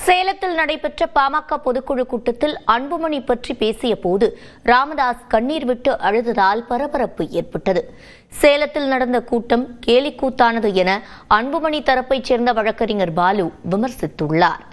சேலத்தில் நடைபெற்ற பாமக பொதுக்குழு கூட்டத்தில் அன்புமணி பற்றி பேசிய போது ராமதாஸ் கண்ணீர் விட்டு அழுததால் பரபரப்பு ஏற்பட்டது. சேலத்தில் நடந்த கூட்டம் கேலிக்கூத்தானது என அன்புமணி தரப்பைச் சேர்ந்த வழக்கறிஞர் பாலு விமர்சித்துள்ளார்.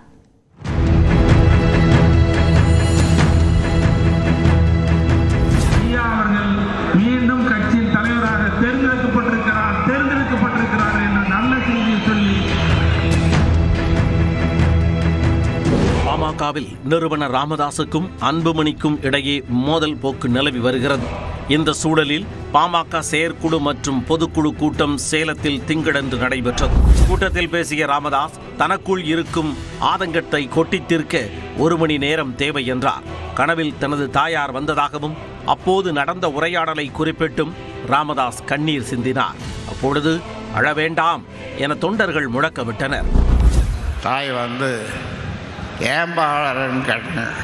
பாமகவில் நிறுவனர் ராமதாசுக்கும் அன்புமணிக்கும் இடையே மோதல் போக்கு நிலவி வருகிறது. இந்த சூழலில் பாமக செயற்குழு மற்றும் பொதுக்குழு கூட்டம் சேலத்தில் திங்களன்று நடைபெற்றது. கூட்டத்தில் பேசிய ராமதாஸ் தனக்குள் இருக்கும் ஆதங்கத்தை கொட்டித்தீர்க்க 1 மணி நேரம் தேவை என்றார். கனவில் தனது தாயார் வந்ததாகவும் அப்போது நடந்த உரையாடலை குறிப்பிட்டும் ராமதாஸ் கண்ணீர் சிந்தினார். அப்பொழுது அழவேண்டாம் என தொண்டர்கள் முழக்கமிட்டனர். தாய் வந்து ஏம்பாளர்ன்னு கேட்டேன்.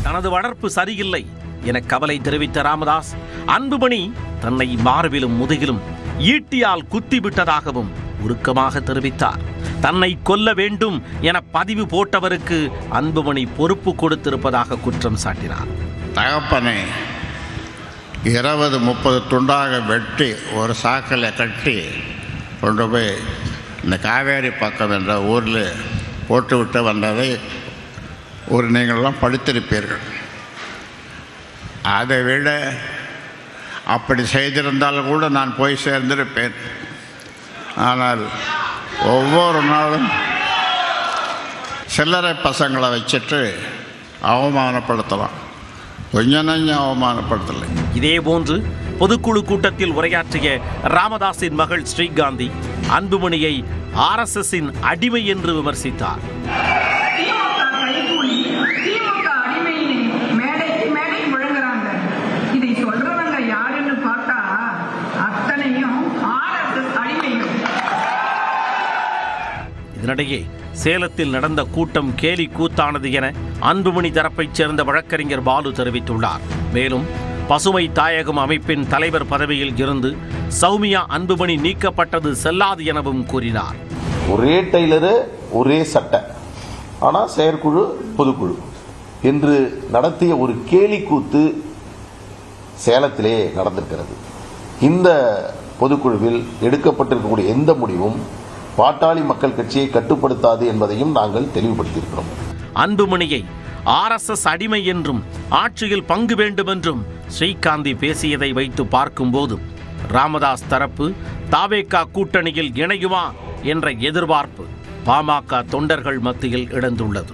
தனது வளர்ப்பு சரியில்லை என கவலை தெரிவித்த ராமதாஸ், அன்புமணி தன்னை மார்பிலும் முதுகிலும் ஈட்டியால் குத்திவிட்டதாகவும் உருக்கமாக தெரிவித்தார். தன்னை கொல்ல வேண்டும் என பதிவு போட்டவருக்கு அன்புமணி பொறுப்பு கொடுத்திருப்பதாக குற்றம் சாட்டினார். தகப்பனை 20-30 துண்டாக வெட்டி ஒரு சாக்கில் கட்டி கொண்டு போய் இந்த காவேரி பக்கம் என்ற ஊரில் போட்டுவிட்டு வந்ததை நீங்களெல்லாம் படித்திருப்பீர்கள். அதை விட அப்படி செய்திருந்தாலும் கூட நான் போய் சேர்ந்திருப்பேன். ஆனால் ஒவ்வொரு நாளும் சில்லறை பசங்களை வச்சுட்டு அவமானப்படுத்தலாம், கொஞ்சம் நஞ்சம் அவமானப்படுத்தலை. இதேபோன்று பொதுக்குழு கூட்டத்தில் உரையாற்றிய ராமதாஸின் மகள் ஸ்ரீகாந்தி அன்புமணியை RSSின் அடிமை என்று விமர்சித்தார். இதனிடையே சேலத்தில் நடந்த கூட்டம் கேலி கூத்தானது என அன்புமணி தரப்பைச் சேர்ந்த வழக்கறிஞர் பாலு தெரிவித்துள்ளார். மேலும் பசுமை தாயகம் அமைப்பின் தலைவர் பதவியில் இருந்து சௌமியா அன்புமணி நீக்கப்பட்டது செல்லாது எனவும் கூறினார். ஒரே டெய்லரு ஒரே சட்டை, ஆனால் செயற்குழு பொதுக்குழு என்று நடத்திய ஒரு கேலி கூத்து சேலத்திலே நடந்திருக்கிறது. இந்த பொதுக்குழுவில் எடுக்கப்பட்டிருக்கக்கூடிய எந்த முடிவும் பாட்டாளி மக்கள் கட்சியை கட்டுப்படுத்தாது என்பதையும் நாங்கள் தெளிவுபடுத்தியிருக்கிறோம். அன்புமணியை RSS அடிமை என்றும் ஆட்சியில் பங்கு வேண்டும் என்றும் ஸ்ரீகாந்தி பேசியதை வைத்து பார்க்கும்போது ராமதாஸ் தரப்பு தாவேகா கூட்டணியில் இணையுமா என்ற எதிர்பார்ப்பு பாமக தொண்டர்கள் மத்தியில் எழுந்துள்ளது.